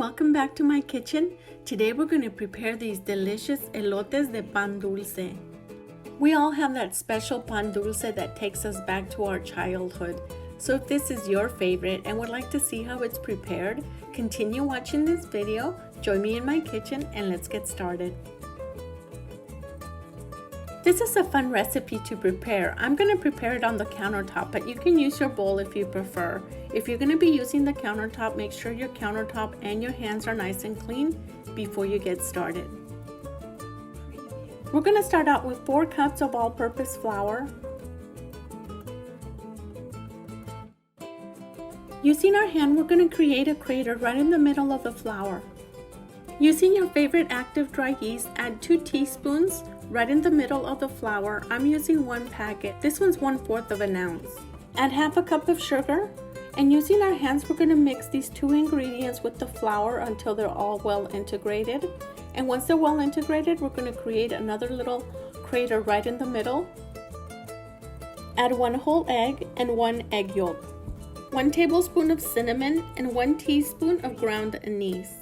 welcome back to my kitchen. Today we're going to prepare these delicious elotes de pan dulce. We all have that special pan dulce that takes us back to our childhood. So if this is your favorite and would like to see how it's prepared, continue watching this video, join me in my kitchen, and let's get started. This is a fun recipe to prepare. I'm going to prepare it on the countertop, but you can use your bowl if you prefer. If you're going to be using the countertop, make sure your countertop and your hands are nice and clean before you get started. We're going to start out with 4 cups of all-purpose flour. Using our hand, we're going to create a crater right in the middle of the flour. Using your favorite active dry yeast, add 2 teaspoons right in the middle of the flour. I'm using 1 packet. This one's 1/4 of an ounce. Add half a cup of sugar, and using our hands, we're going to mix these 2 ingredients with the flour until they're all well integrated. And once they're well integrated, we're going to create another little crater right in the middle. Add 1 whole egg and 1 egg yolk, 1 tablespoon of cinnamon, and 1 teaspoon of ground anise.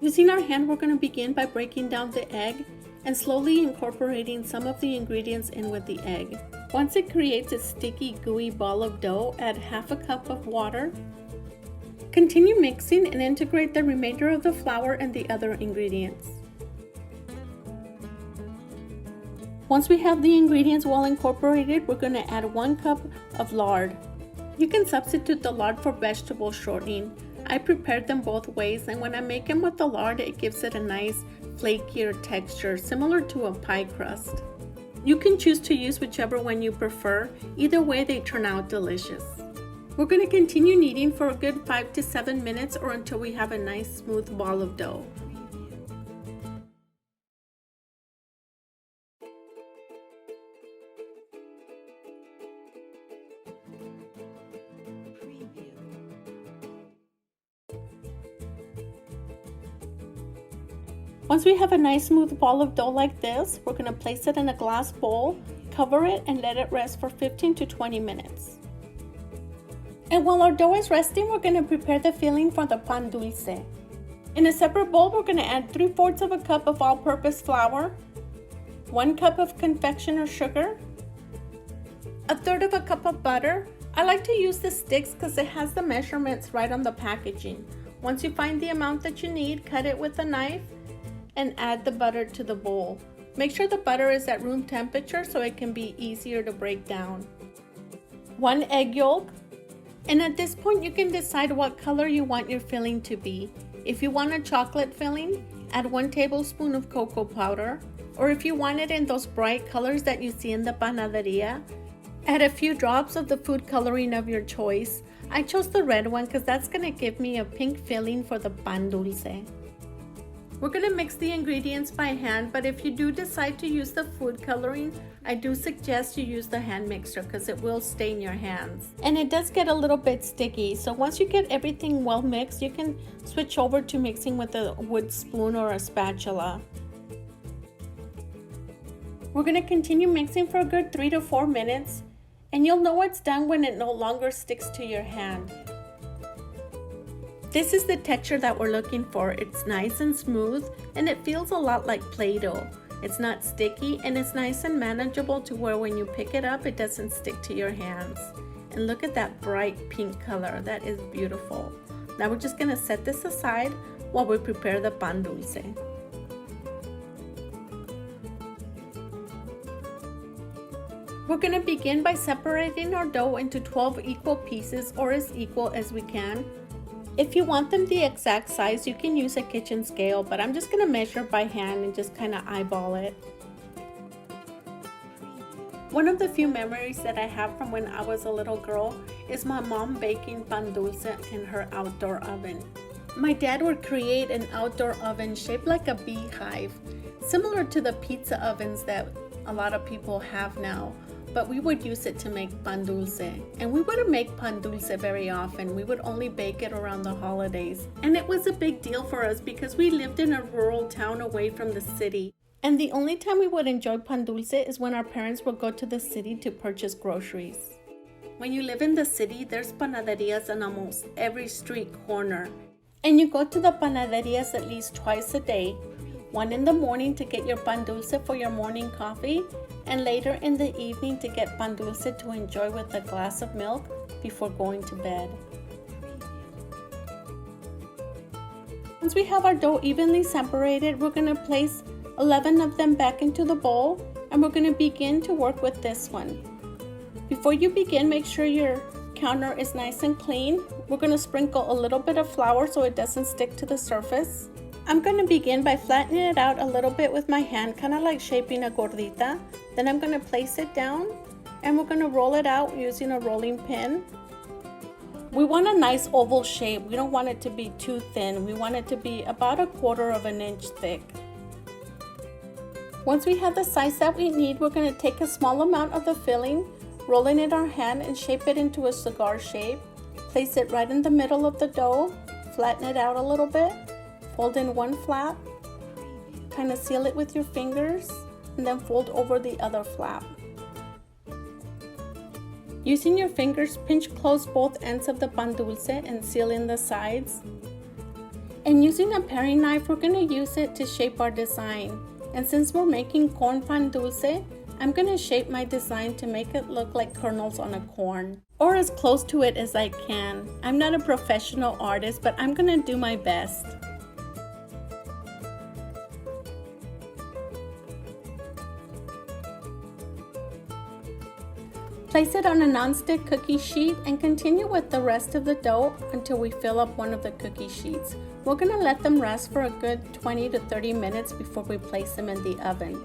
Using our hand, we're going to begin by breaking down the egg and slowly incorporating some of the ingredients in with the egg. Once it creates a sticky, gooey ball of dough, add half a cup of water. Continue mixing and integrate the remainder of the flour and the other ingredients. Once we have the ingredients well incorporated, we're going to add 1 cup of lard. You can substitute the lard for vegetable shortening. I prepared them both ways, and when I make them with the lard, it gives it a nice flakier texture, similar to a pie crust. You can choose to use whichever one you prefer. Either way, they turn out delicious. We're going to continue kneading for a good 5 to 7 minutes or until we have a nice smooth ball of dough. Once we have a nice smooth ball of dough like this, we're going to place it in a glass bowl, cover it, and let it rest for 15 to 20 minutes. And while our dough is resting, we're going to prepare the filling for the pan dulce. In a separate bowl, we're going to add 3/4 of a cup of all-purpose flour, 1 cup of confectioners sugar, 1/3 of a cup of butter. I like to use the sticks because it has the measurements right on the packaging. Once you find the amount that you need, cut it with a knife and add the butter to the bowl. Make sure the butter is at room temperature so it can be easier to break down. 1 egg yolk, and at this point you can decide what color you want your filling to be. If you want a chocolate filling, add 1 tablespoon of cocoa powder, or if you want it in those bright colors that you see in the panaderia, add a few drops of the food coloring of your choice. I chose the red one because that's going to give me a pink filling for the pan dulce. We're going to mix the ingredients by hand, but if you do decide to use the food coloring, I do suggest you use the hand mixer because it will stain your hands. And it does get a little bit sticky, so once you get everything well mixed, you can switch over to mixing with a wood spoon or a spatula. We're going to continue mixing for a good 3 to 4 minutes, and you'll know it's done when it no longer sticks to your hand. This is the texture that we're looking for. It's nice and smooth, and it feels a lot like Play-Doh. It's not sticky, and it's nice and manageable to where when you pick it up, it doesn't stick to your hands. And look at that bright pink color. That is beautiful. Now we're just going to set this aside while we prepare the pan dulce. We're going to begin by separating our dough into 12 equal pieces, or as equal as we can. If you want them the exact size, you can use a kitchen scale, but I'm just going to measure by hand and just kind of eyeball it. One of the few memories that I have from when I was a little girl is my mom baking pan dulce in her outdoor oven. My dad would create an outdoor oven shaped like a beehive, similar to the pizza ovens that a lot of people have now. But we would use it to make pan dulce. And we wouldn't make pan dulce very often. We would only bake it around the holidays. And it was a big deal for us because we lived in a rural town away from the city. And the only time we would enjoy pan dulce is when our parents would go to the city to purchase groceries. When you live in the city, there's panaderias on almost every street corner. And you go to the panaderias at least twice a day. One in the morning to get your pan dulce for your morning coffee, and later in the evening to get pan dulce to enjoy with a glass of milk before going to bed. Once we have our dough evenly separated, we're going to place 11 of them back into the bowl, and we're going to begin to work with this one. Before you begin, make sure your counter is nice and clean. We're going to sprinkle a little bit of flour so it doesn't stick to the surface. I'm going to begin by flattening it out a little bit with my hand, kind of like shaping a gordita. Then I'm going to place it down, and we're going to roll it out using a rolling pin. We want a nice oval shape. We don't want it to be too thin. We want it to be about 1/4 of an inch thick. Once we have the size that we need, we're going to take a small amount of the filling, roll it in our hand and shape it into a cigar shape. Place it right in the middle of the dough, flatten it out a little bit, fold in one flap, kind of seal it with your fingers, and then fold over the other flap. Using your fingers, pinch close both ends of the pan dulce and seal in the sides. And using a paring knife, we're going to use it to shape our design. And since we're making corn pan dulce, I'm going to shape my design to make it look like kernels on a corn, or as close to it as I can. I'm not a professional artist, but I'm going to do my best. Place it on a nonstick cookie sheet and continue with the rest of the dough until we fill up one of the cookie sheets. We're going to let them rest for a good 20 to 30 minutes before we place them in the oven.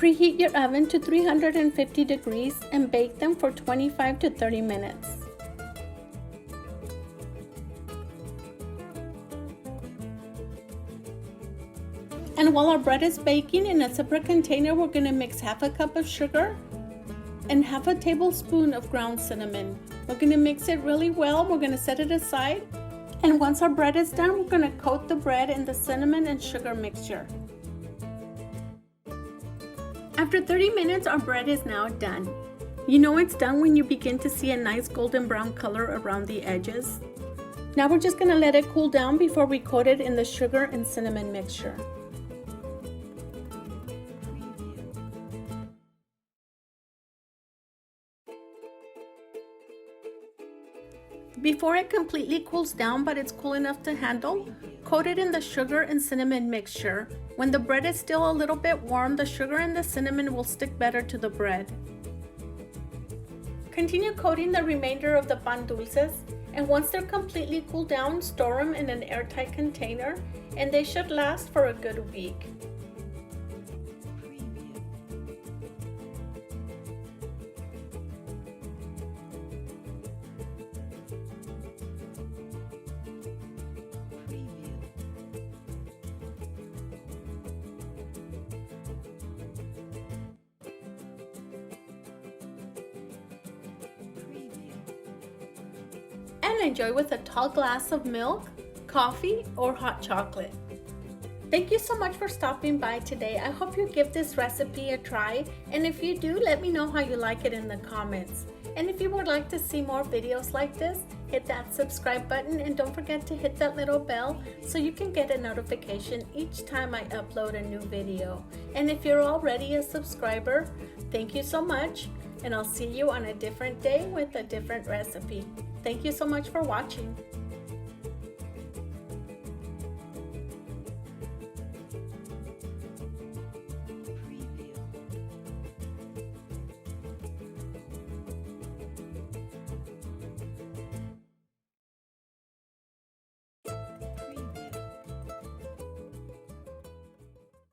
Preheat your oven to 350 degrees and bake them for 25 to 30 minutes. And while our bread is baking, in a separate container, we're going to mix 1/2 cup of sugar and 1/2 tablespoon of ground cinnamon. We're going to mix it really well. We're going to set it aside. And once our bread is done, we're going to coat the bread in the cinnamon and sugar mixture. After 30 minutes, our bread is now done. You know it's done when you begin to see a nice golden brown color around the edges. Now we're just going to let it cool down before we coat it in the sugar and cinnamon mixture. Before it completely cools down, but it's cool enough to handle, coat it in the sugar and cinnamon mixture. When the bread is still a little bit warm, the sugar and the cinnamon will stick better to the bread. Continue coating the remainder of the pan dulces, and once they're completely cooled down, store them in an airtight container, and they should last for a good week. And enjoy with a tall glass of milk, coffee, or hot chocolate. Thank you so much for stopping by today. I hope you give this recipe a try, and if you do, let me know how you like it in the comments. And if you would like to see more videos like this, hit that subscribe button and don't forget to hit that little bell so you can get a notification each time I upload a new video. And if you're already a subscriber, thank you so much, and I'll see you on a different day with a different recipe. Thank you so much for watching.